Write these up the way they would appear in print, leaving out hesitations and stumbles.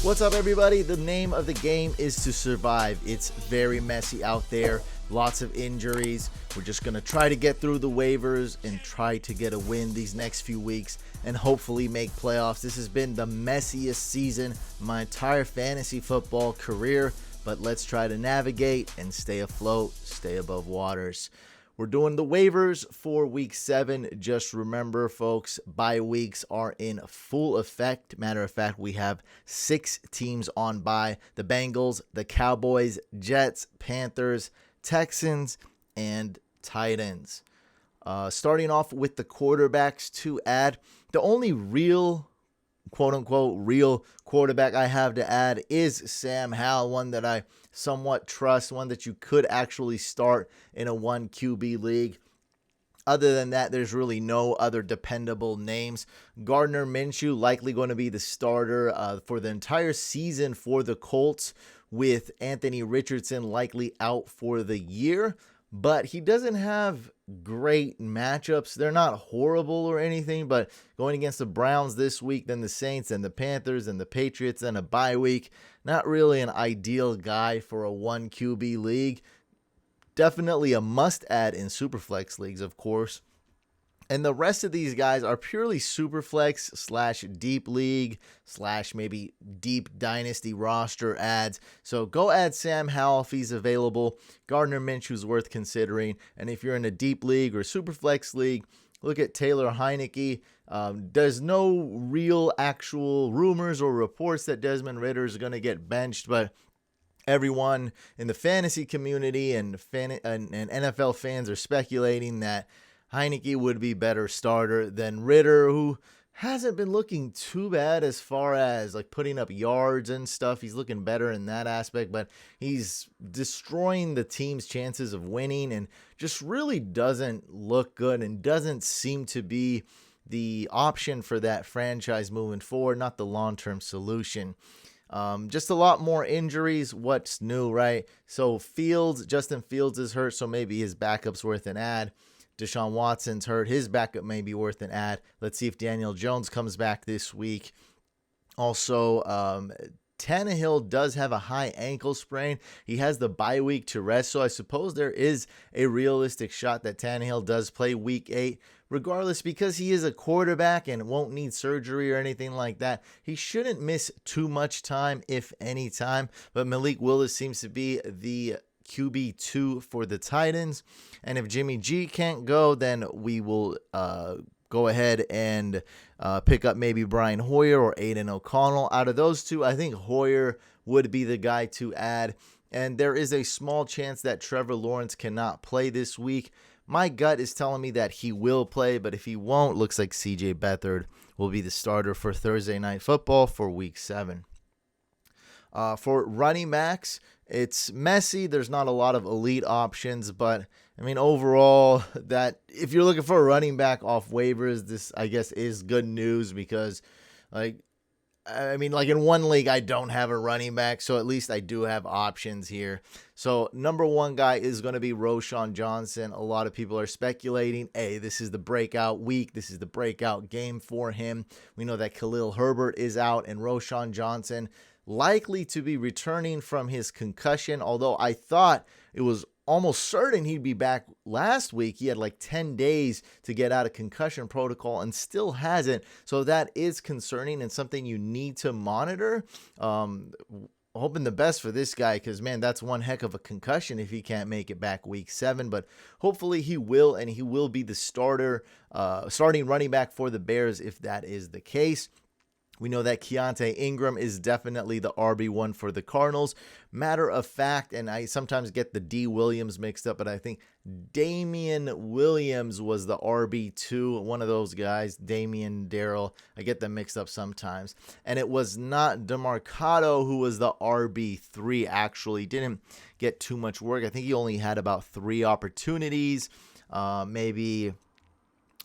What's up, everybody? The name of the game is to survive. It's very messy out there. Lots of injuries. We're just going to try to get through the waivers and try to get a win these next few weeks and hopefully make playoffs. This has been the messiest season of my entire fantasy football career, but let's try to navigate and stay afloat, stay above waters. We're doing the waivers for week 7. Just remember, folks, bye weeks are in full effect. Matter of fact, we have 6 teams on bye: the Bengals, the Cowboys, Jets, Panthers, Texans, and Titans. Starting off with the quarterbacks to add, the only real quote-unquote real quarterback I have to add is Sam Howell, one that I somewhat trust, one that you could actually start in a 1 QB league. Other than that, there's really no other dependable names. Gardner Minshew likely going to be the starter for the entire season for the Colts, with Anthony Richardson likely out for the year. But he doesn't have great matchups. They're not horrible or anything, but going against the Browns this week, then the Saints and the Panthers and the Patriots and a bye week, not really an ideal guy for a 1 QB league. Definitely a must-add in Superflex leagues, of course. And the rest of these guys are purely Superflex / deep league / maybe deep dynasty roster ads. So go add Sam Howell if he's available. Gardner Minshew's worth considering. And if you're in a deep league or Superflex league, look at Taylor Heineke. There's no real actual rumors or reports that Desmond Ridder is going to get benched, but everyone in the fantasy community and NFL fans are speculating that Heineke would be better starter than Ridder, who hasn't been looking too bad as far as like putting up yards and stuff. He's looking better in that aspect, but he's destroying the team's chances of winning and just really doesn't look good and doesn't seem to be the option for that franchise moving forward, not the long-term solution. Just a lot more injuries. What's new, right? So Justin Fields is hurt, so maybe his backup's worth an add. Deshaun Watson's hurt. His backup may be worth an add. Let's see if Daniel Jones comes back this week. Also, Tannehill does have a high ankle sprain. He has the bye week to rest, so I suppose there is a realistic shot that Tannehill does play week 8. Regardless, because he is a quarterback and won't need surgery or anything like that, he shouldn't miss too much time, if any time. But Malik Willis seems to be the QB2 for the Titans. And if Jimmy G can't go, then we will go ahead and pick up maybe Brian Hoyer or Aiden O'Connell. Out of those two, I think Hoyer would be the guy to add. And there is a small chance that Trevor Lawrence cannot play this week. My gut is telling me that he will play, but if he won't, looks like CJ Beathard will be the starter for Thursday Night Football for week 7. For running backs, it's messy. There's not a lot of elite options, but I mean, overall, that if you're looking for a running back off waivers, this, I guess, is good news because, in one league, I don't have a running back, so at least I do have options here. So, number 1 guy is going to be Roschon Johnson. A lot of people are speculating, hey, this is the breakout week. This is the breakout game for him. We know that Khalil Herbert is out, and Roschon Johnson likely to be returning from his concussion, although I thought it was almost certain he'd be back last week. He had like 10 days to get out of concussion protocol and still hasn't. So that is concerning and something you need to monitor. Hoping the best for this guy because, man, that's one heck of a concussion if he can't make it back week 7. But hopefully he will, and he will be the starting running back for the Bears if that is the case. We know that Keontae Ingram is definitely the RB1 for the Cardinals. Matter of fact, and I sometimes get the D. Williams mixed up, but I think Damian Williams was the RB2, one of those guys, Damian Darrell. I get them mixed up sometimes. And it was not DeMarcado who was the RB3, actually. Didn't get too much work. I think he only had about 3 opportunities,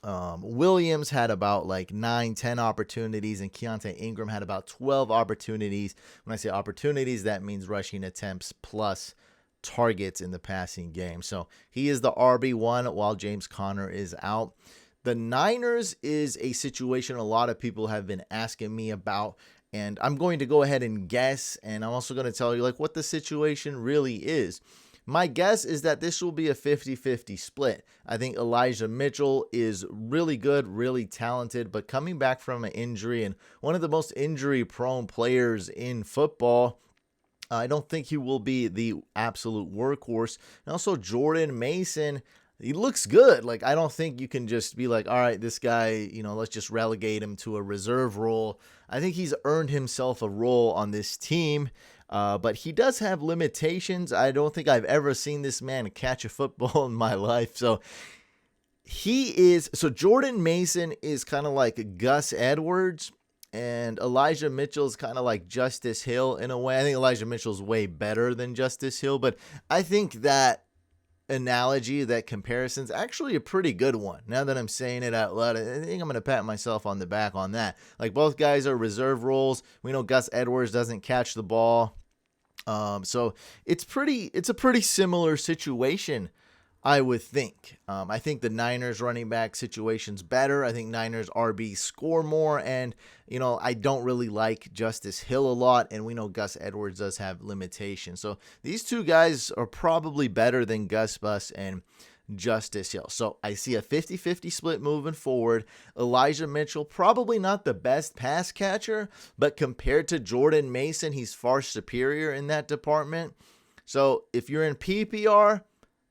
Williams had about 9-10 opportunities, and Keontae Ingram had about 12 opportunities. When I say opportunities, that means rushing attempts plus targets in the passing game. So he is the RB1 while James Conner is out. The Niners is a situation a lot of people have been asking me about, And I'm going to go ahead and guess, and I'm also going to tell you like what the situation really is. My guess is that this will be a 50-50 split. I think Elijah Mitchell is really good, really talented, but coming back from an injury and one of the most injury-prone players in football, I don't think he will be the absolute workhorse. And also Jordan Mason, he looks good. Like, I don't think you can just be like, all right, this guy, let's just relegate him to a reserve role. I think he's earned himself a role on this team. But he does have limitations. I don't think I've ever seen this man catch a football in my life. So Jordan Mason is kind of like Gus Edwards, and Elijah Mitchell is kind of like Justice Hill in a way. I think Elijah Mitchell's way better than Justice Hill, but I think that analogy, that comparison, is actually a pretty good one. Now that I'm saying it out loud, I think I'm going to pat myself on the back on that. Like, both guys are reserve roles. We know Gus Edwards doesn't catch the ball. So it's a pretty similar situation, I would think. I think the Niners running back situation's better. I think Niners RB score more, and I don't really like Justice Hill a lot, and we know Gus Edwards does have limitations. So these two guys are probably better than Gus Bus and Justice Hill. So I see a 50-50 split moving forward. Elijah Mitchell, probably not the best pass catcher, but compared to Jordan Mason, he's far superior in that department. So if you're in PPR,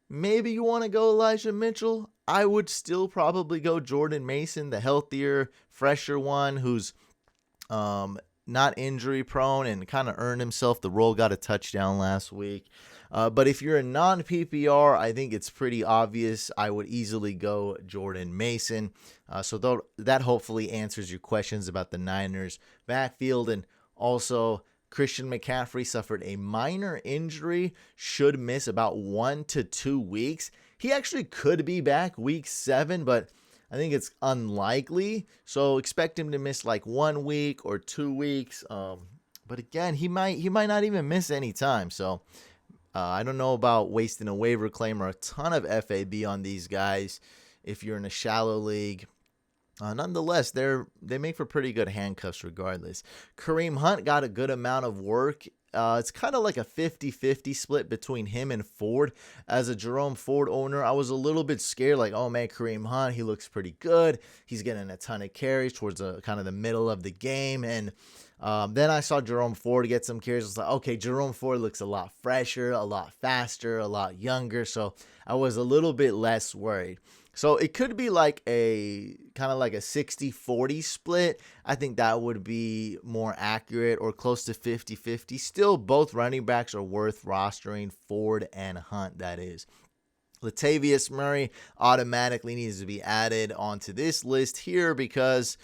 maybe you want to go Elijah Mitchell. I would still probably go Jordan Mason, the healthier, fresher one, who's not injury prone and kind of earned himself the role, got a touchdown last week. But if you're a non-PPR, I think it's pretty obvious. I would easily go Jordan Mason. So that hopefully answers your questions about the Niners backfield. And also, Christian McCaffrey suffered a minor injury, should miss about 1 to 2 weeks. He actually could be back week 7, but I think it's unlikely. So expect him to miss like 1 week or 2 weeks. But again, he might not even miss any time. So I don't know about wasting a waiver claim or a ton of FAB on these guys if you're in a shallow league. Nonetheless, they make for pretty good handcuffs regardless. Kareem Hunt got a good amount of work. It's kind of like a 50-50 split between him and Ford. As a Jerome Ford owner, I was a little bit scared, like, oh man, Kareem Hunt, he looks pretty good. He's getting a ton of carries towards kind of the middle of the game. And then I saw Jerome Ford get some carries. I was like, okay, Jerome Ford looks a lot fresher, a lot faster, a lot younger. So I was a little bit less worried. So it could be like a kind of like a 60-40 split. I think that would be more accurate, or close to 50-50. Still, both running backs are worth rostering, Ford and Hunt, that is. Latavius Murray automatically needs to be added onto this list here because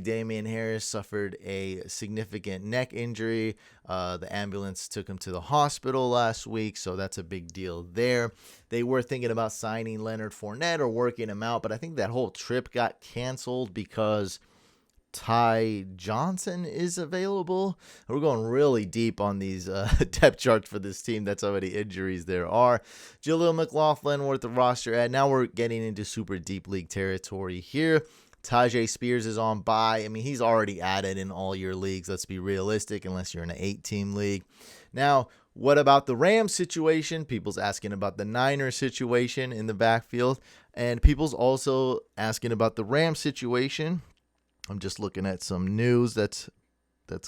Damian Harris suffered a significant neck injury. The ambulance took him to the hospital last week, so that's a big deal there. They were thinking about signing Leonard Fournette or working him out, but I think that whole trip got canceled because Ty Johnson is available. We're going really deep on these depth charts for this team. That's how many injuries there are. Jaleel McLaughlin worth the roster add. Now we're getting into super deep league territory here. Tajay Spears is on bye. I mean, he's already added in all your leagues. Let's be realistic, unless you're in an 8-team league. Now, what about the Rams situation? People's asking about the Niners situation in the backfield. And people's also asking about the Rams situation. I'm just looking at some news that's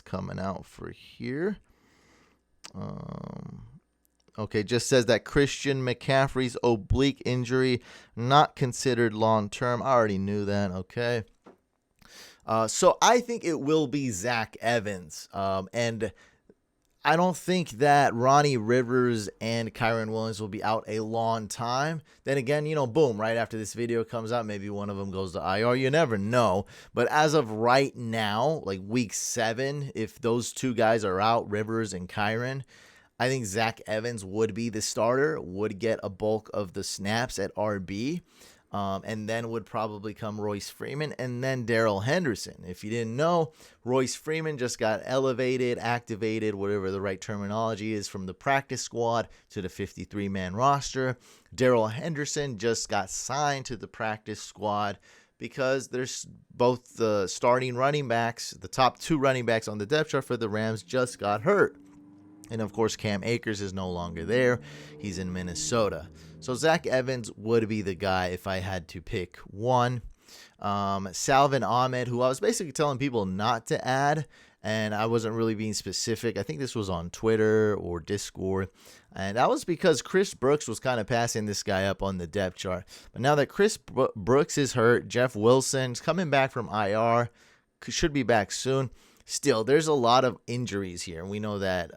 coming out for here. Okay, just says that Christian McCaffrey's oblique injury not considered long-term. I already knew that. Okay. So I think it will be Zach Evans. And I don't think that Ronnie Rivers and Kyron Williams will be out a long time. Then again, boom, right after this video comes out, maybe one of them goes to IR. You never know. But as of right now, like week 7, if those two guys are out, Rivers and Kyron, I think Zach Evans would be the starter, would get a bulk of the snaps at RB. And then would probably come Royce Freeman and then Darrell Henderson. If you didn't know, Royce Freeman just got elevated, activated, whatever the right terminology is, from the practice squad to the 53-man roster. Darrell Henderson just got signed to the practice squad because there's both the starting running backs, the top 2 running backs on the depth chart for the Rams just got hurt. And of course, Cam Akers is no longer there. He's in Minnesota. So Zach Evans would be the guy if I had to pick one. Salvin Ahmed, who I was basically telling people not to add, and I wasn't really being specific. I think this was on Twitter or Discord. And that was because Chris Brooks was kind of passing this guy up on the depth chart. But now that Chris Brooks is hurt, Jeff Wilson's coming back from IR, should be back soon. Still, there's a lot of injuries here. We know that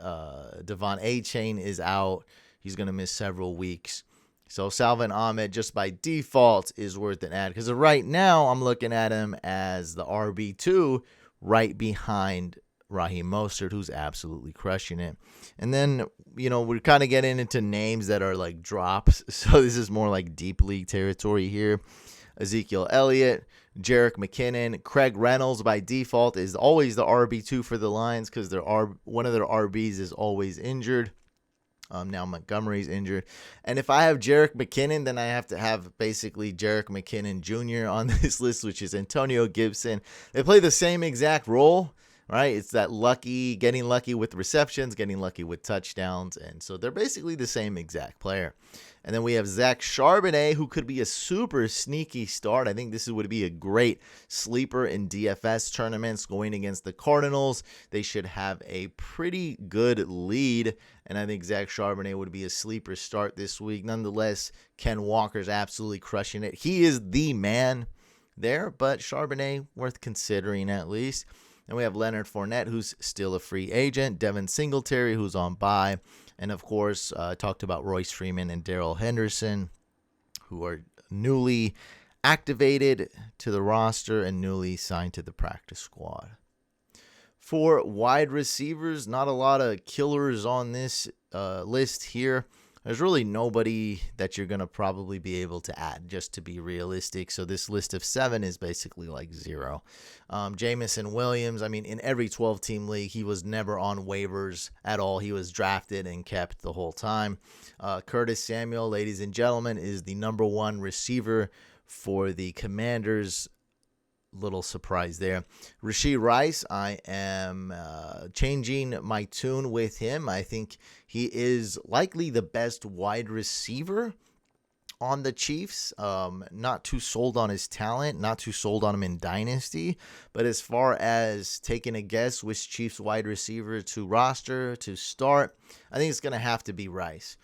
Devon Achane is out. He's going to miss several weeks. So Salvin Ahmed, just by default, is worth an add. Because right now, I'm looking at him as the RB2 right behind Raheem Mostert, who's absolutely crushing it. And then, we're kind of getting into names that are like drops. So this is more like deep league territory here. Ezekiel Elliott, Jerick McKinnon, Craig Reynolds by default is always the RB2 for the Lions because one of their RBs is always injured. Now Montgomery's injured. And if I have Jerick McKinnon, then I have to have basically Jerick McKinnon Jr. on this list, which is Antonio Gibson. They play the same exact role, right? It's that getting lucky with receptions, getting lucky with touchdowns. And so they're basically the same exact player. And then we have Zach Charbonnet, who could be a super sneaky start. I think this would be a great sleeper in DFS tournaments going against the Cardinals. They should have a pretty good lead, and I think Zach Charbonnet would be a sleeper start this week. Nonetheless, Ken Walker's absolutely crushing it. He is the man there, but Charbonnet worth considering at least. And we have Leonard Fournette, who's still a free agent. Devin Singletary, who's on bye. And, of course, talked about Royce Freeman and Darrell Henderson, who are newly activated to the roster and newly signed to the practice squad. For wide receivers, not a lot of killers on this list here. There's really nobody that you're going to probably be able to add, just to be realistic. So this list of 7 is basically like 0. Jamison Williams, in every 12-team league, he was never on waivers at all. He was drafted and kept the whole time. Curtis Samuel, ladies and gentlemen, is the number 1 receiver for the Commanders. Little surprise there. Rashee Rice, I am changing my tune with him. I think he is likely the best wide receiver on the Chiefs. Not too sold on his talent, not too sold on him in Dynasty. But as far as taking a guess which Chiefs wide receiver to roster, to start, I think it's going to have to be Rice.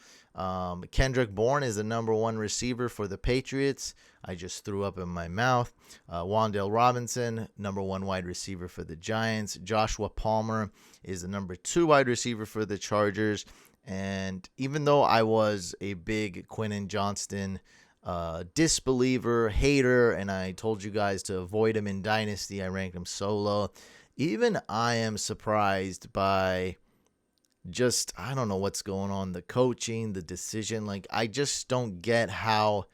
Kendrick Bourne is the number 1 receiver for the Patriots. I just threw up in my mouth. Wan'Dale Robinson, number 1 wide receiver for the Giants. Joshua Palmer is the number 2 wide receiver for the Chargers. And even though I was a big Quentin Johnston disbeliever, hater, and I told you guys to avoid him in Dynasty, I ranked him so low. Even I am surprised by I don't know what's going on, the coaching, the decision. I just don't get how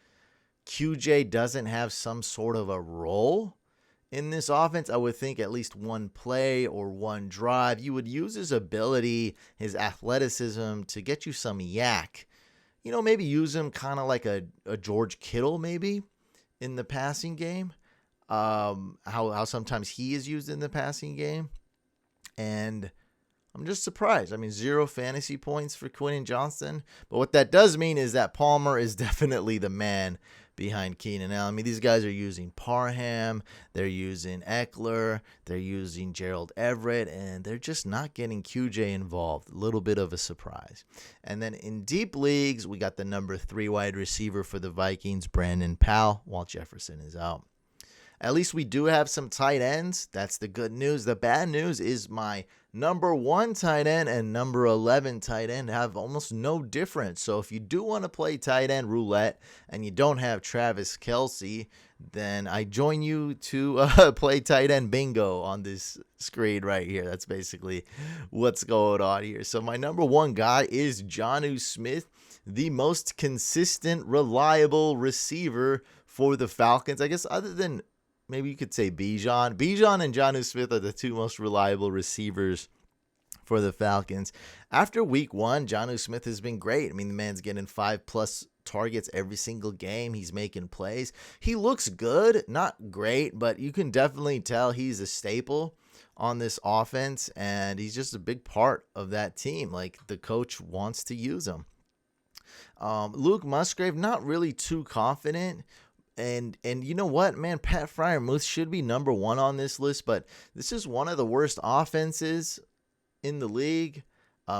QJ doesn't have some sort of a role in this offense. I would think at least one play or one drive. You would use his ability, his athleticism to get you some yak. Maybe use him kind of like a George Kittle maybe in the passing game. How sometimes he is used in the passing game. And I'm just surprised. 0 fantasy points for Quentin Johnston. But what that does mean is that Palmer is definitely the man behind Keenan Allen. These guys are using Parham. They're using Eckler. They're using Gerald Everett. And they're just not getting QJ involved. A little bit of a surprise. And then in deep leagues, we got the number 3 wide receiver for the Vikings, Brandon Powell, while Jefferson is out. At least we do have some tight ends. That's the good news. The bad news is my number 1 tight end and number 11 tight end have almost no difference. So if you do want to play tight end roulette and you don't have Travis Kelce, then I join you to play tight end bingo on this screen right here. That's basically what's going on here. So my number 1 guy is Jonnu Smith, the most consistent, reliable receiver for the Falcons. I guess other than maybe you could say Bijan. Bijan and Jonnu Smith are the 2 most reliable receivers for the Falcons. After week 1, Jonnu Smith has been great. The man's getting 5+ targets every single game. He's making plays. He looks good, not great, but you can definitely tell he's a staple on this offense, and he's just a big part of that team. Like, the coach wants to use him. Luke Musgrave, not really too confident. And you know what, man, Pat Freiermuth should be number one on this list, but this is one of the worst offenses in the league.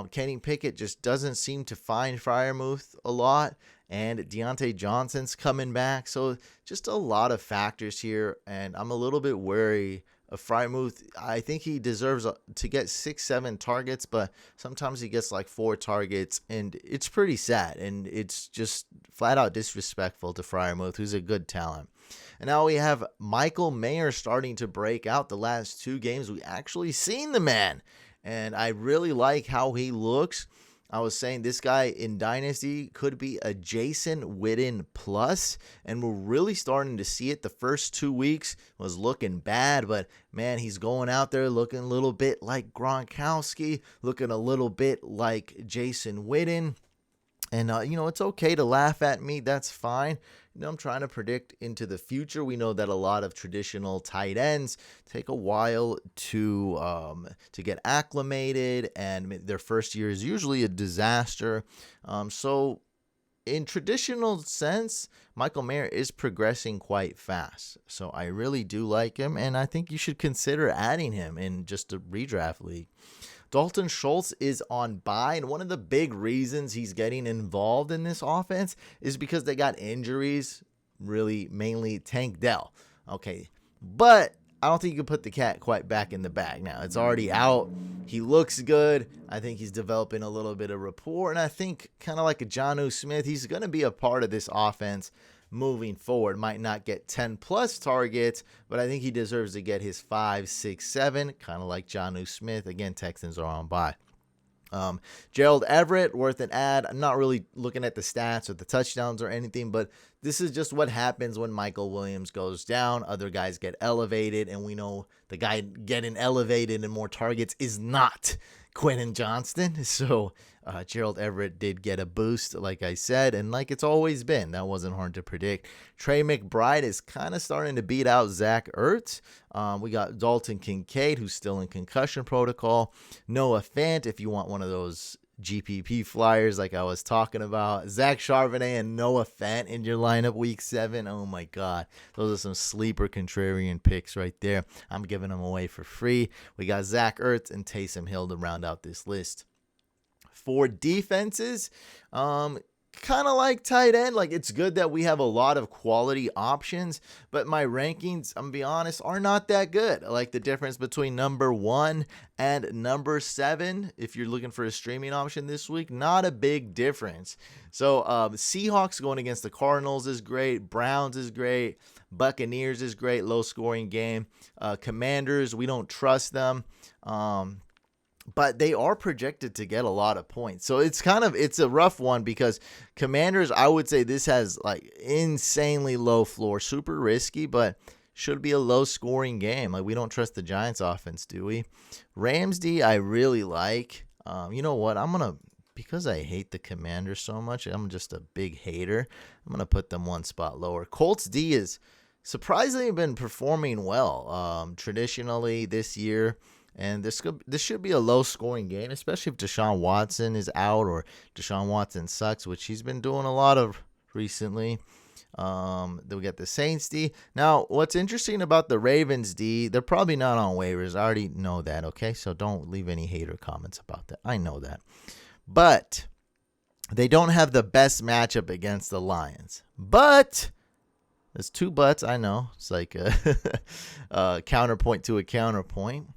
Kenny Pickett just doesn't seem to find Freiermuth a lot, and Deontay Johnson's coming back. So just a lot of factors here, and I'm a little bit wary of Freiermuth. I think he deserves to get 6-7 targets, but sometimes he gets like 4 targets, and it's pretty sad, and it's just flat out disrespectful to Freiermuth, who's a good talent. And now we have Michael Mayer starting to break out. The last 2 games, we actually seen the man, and I really like how he looks. I was saying this guy in Dynasty could be a Jason Witten plus, and we're really starting to see it. The first 2 weeks was looking bad, but man, he's going out there looking a little bit like Gronkowski, looking a little bit like Jason Witten. And, it's okay to laugh at me. That's fine. I'm trying to predict into the future. We know that a lot of traditional tight ends take a while to get acclimated, and their first year is usually a disaster. So in traditional sense, Michael Mayer is progressing quite fast. So I really do like him, and I think you should consider adding him in just a redraft league. Dalton Schultz is on bye, and one of the big reasons he's getting involved in this offense is because they got injuries, really mainly Tank Dell. Okay, but I don't think you can put the cat quite back in the bag now. It's already out. He looks good. I think he's developing a little bit of rapport, and I think kind of like a Jonnu Smith, he's going to be a part of this offense moving forward. Might not get 10 plus targets, but I think he deserves to get his 5, 6, 7, kind of like Jonnu Smith. Again, Texans are on bye. Gerald Everett, worth an ad. I'm not really looking at the stats or the touchdowns or anything, but this is just what happens when Michael Williams goes down. Other guys get elevated, and we know the guy getting elevated and more targets is not Quentin Johnston. So Gerald Everett did get a boost, like I said, and like it's always been. That wasn't hard to predict. Trey McBride is kind of starting to beat out Zach Ertz. We got Dalton Kincaid, who's still in concussion protocol. Noah Fant, if you want one of those GPP flyers like I was talking about. Zach Charbonnet and Noah Fant in your lineup week 7. Oh my God. Those are some sleeper contrarian picks right there. I'm giving them away for free. We got Zach Ertz and Taysom Hill to round out this list. For defenses, kind of like tight end. Like, it's good that we have a lot of quality options, but my rankings, I'm gonna be honest, are not that good. Like the difference between number 1 and number 7, if you're looking for a streaming option this week, not a big difference. So Seahawks going against the Cardinals is great. Browns is great. Buccaneers is great. Low scoring game. Commanders, we don't trust them. But they are projected to get a lot of points. So it's a rough one because Commanders, I would say this has like insanely low floor, super risky, but should be a low scoring game. Like, we don't trust the Giants offense, do we? Rams D, I really like. You know what? Because I hate the Commanders so much, I'm just a big hater. I'm going to put them one spot lower. Colts D is surprisingly been performing well traditionally this year. And this should be a low-scoring game, especially if Deshaun Watson is out or Deshaun Watson sucks, which he's been doing a lot of recently. Then we got the Saints D. Now, what's interesting about the Ravens D, they're probably not on waivers. I already know that, okay? So don't leave any hater comments about that. I know that. But they don't have the best matchup against the Lions. But there's 2 buts, I know. It's like a counterpoint to a counterpoint.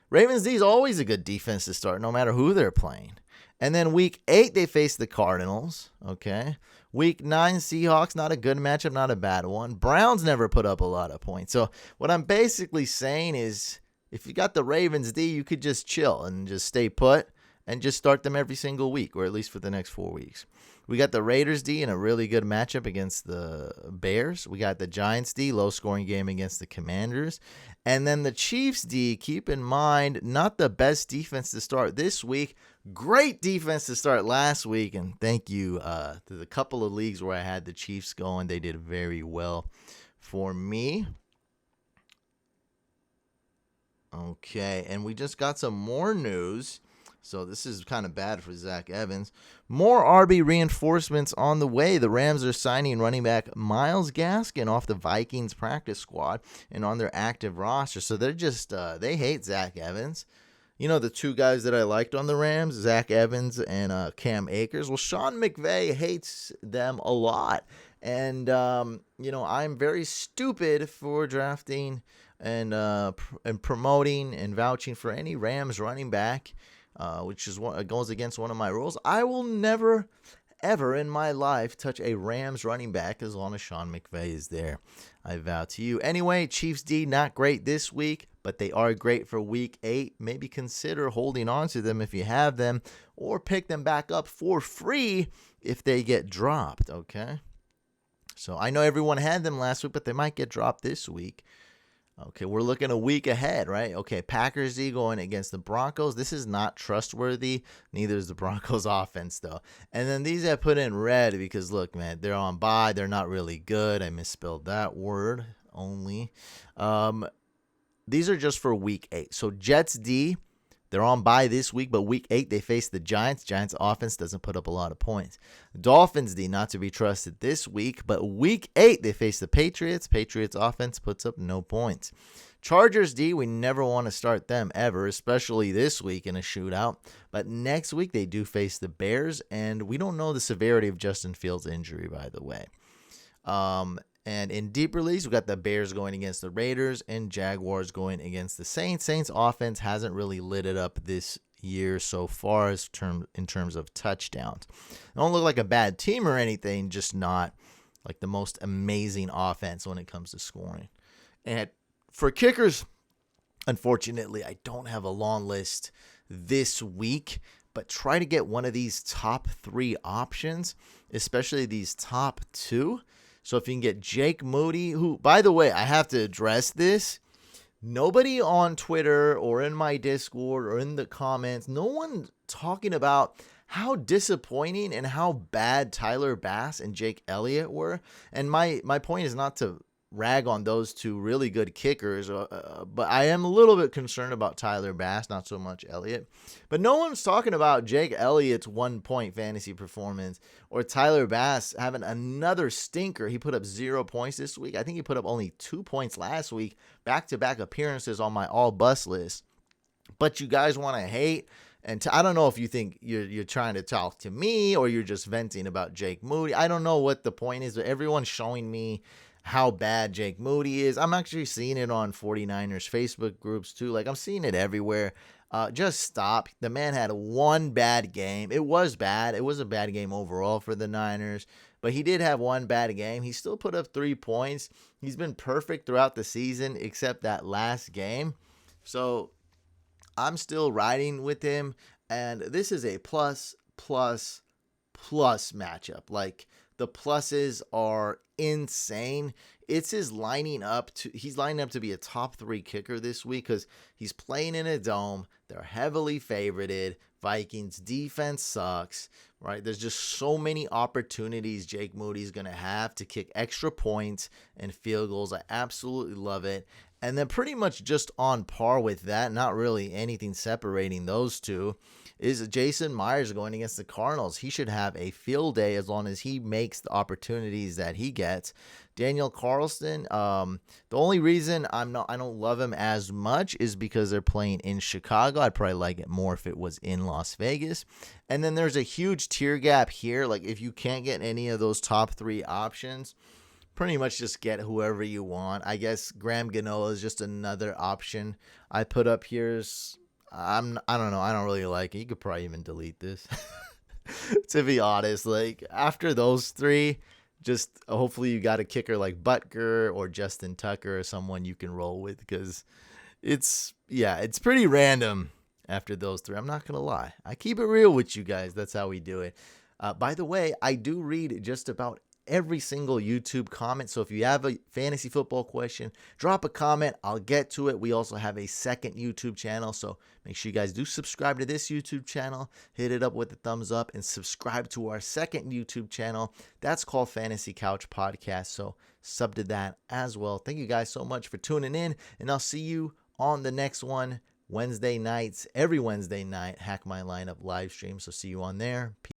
Ravens D is always a good defense to start, no matter who they're playing. And then week 8, they face the Cardinals. Okay. Week 9, Seahawks, not a good matchup, not a bad one. Browns never put up a lot of points. So what I'm basically saying is, if you got the Ravens D, you could just chill and just stay put and just start them every single week, or at least for the next 4 weeks. We got the Raiders D in a really good matchup against the Bears. We got the Giants D, low-scoring game against the Commanders. And then the Chiefs D, keep in mind, not the best defense to start this week. Great defense to start last week. And thank you to the couple of leagues where I had the Chiefs going. They did very well for me. Okay, and we just got some more news. So this is kind of bad for Zach Evans. More RB reinforcements on the way. The Rams are signing running back Myles Gaskin off the Vikings practice squad and on their active roster. So they're just, they hate Zach Evans. You know, the two guys that I liked on the Rams, Zach Evans and Cam Akers. Well, Sean McVay hates them a lot. And, you know, I'm very stupid for drafting and promoting and vouching for any Rams running back, which is what goes against one of my rules. I will never, ever in my life touch a Rams running back as long as Sean McVay is there. I vow to you. Anyway, Chiefs D, not great this week, but they are great for week 8. Maybe consider holding on to them if you have them, or pick them back up for free if they get dropped, okay? So I know everyone had them last week, but they might get dropped this week. Okay, we're looking a week ahead, right? Okay, Packers D going against the Broncos. This is not trustworthy. Neither is the Broncos offense, though. And then these I put in red because, look, man, they're on bye. They're not really good. I misspelled that word only. These are just for week 8. So Jets D, they're on bye this week, but week 8 they face the Giants. Giants offense doesn't put up a lot of points. Dolphins D, not to be trusted this week, but week 8 they face the Patriots. Patriots offense puts up no points. Chargers D, we never want to start them ever, especially this week in a shootout. But next week they do face the Bears, and we don't know the severity of Justin Fields' injury, by the way. And in deeper leagues, we got the Bears going against the Raiders and Jaguars going against the Saints. Saints offense hasn't really lit it up this year so far in terms of touchdowns. They don't look like a bad team or anything, just not like the most amazing offense when it comes to scoring. And for kickers, unfortunately, I don't have a long list this week, but try to get one of these top 3 options, especially these top 2. So if you can get Jake Moody, who, by the way, I have to address this. Nobody on Twitter or in my Discord or in the comments, no one talking about how disappointing and how bad Tyler Bass and Jake Elliott were. And my point is not to rag on those two really good kickers, but I am a little bit concerned about Tyler Bass, not so much Elliott. But no one's talking about Jake Elliott's 1-point fantasy performance or Tyler Bass having another stinker. He put up 0 points this week. I think he put up only 2 points last week, back-to-back appearances on my all-bust list. But you guys want to hate, and I don't know if you think you're trying to talk to me or you're just venting about Jake Moody. I don't know what the point is, but everyone's showing me how bad Jake Moody is. I'm actually seeing it on 49ers Facebook groups too. Like, I'm seeing it everywhere. Just stop. The man had one bad game. It was bad. It was a bad game overall for the Niners, but he did have one bad game. He still put up 3 points. He's been perfect throughout the season except that last game. So I'm still riding with him, and this is a plus matchup. Like, the pluses are insane. He's lining up to be a top 3 kicker this week because he's playing in a dome. They're heavily favorited. Vikings defense sucks, right? There's just so many opportunities Jake Moody's going to have to kick extra points and field goals. I absolutely love it. And then pretty much just on par with that, not really anything separating those two, is Jason Myers going against the Cardinals. He should have a field day as long as he makes the opportunities that he gets. Daniel Carlson, the only reason I don't love him as much is because they're playing in Chicago. I'd probably like it more if it was in Las Vegas. And then there's a huge tier gap here. Like, if you can't get any of those top 3 options, pretty much just get whoever you want. I guess Graham Gano is just another option I put up here. I don't know. I don't really like it. You could probably even delete this. To be honest, like, after those 3, just hopefully you got a kicker like Butker or Justin Tucker or someone you can roll with, because it's pretty random after those three. I'm not going to lie. I keep it real with you guys. That's how we do it. By the way, I do read just about every single YouTube comment. So if you have a fantasy football question, drop a comment. I'll get to it. We also have a second YouTube channel. So make sure you guys do subscribe to this YouTube channel. Hit it up with a thumbs up and subscribe to our second YouTube channel. That's called Fantasy Couch Podcast. So sub to that as well. Thank you guys so much for tuning in. And I'll see you on the next one. Wednesday nights, every Wednesday night, Hack My Lineup live stream. So see you on there. Peace.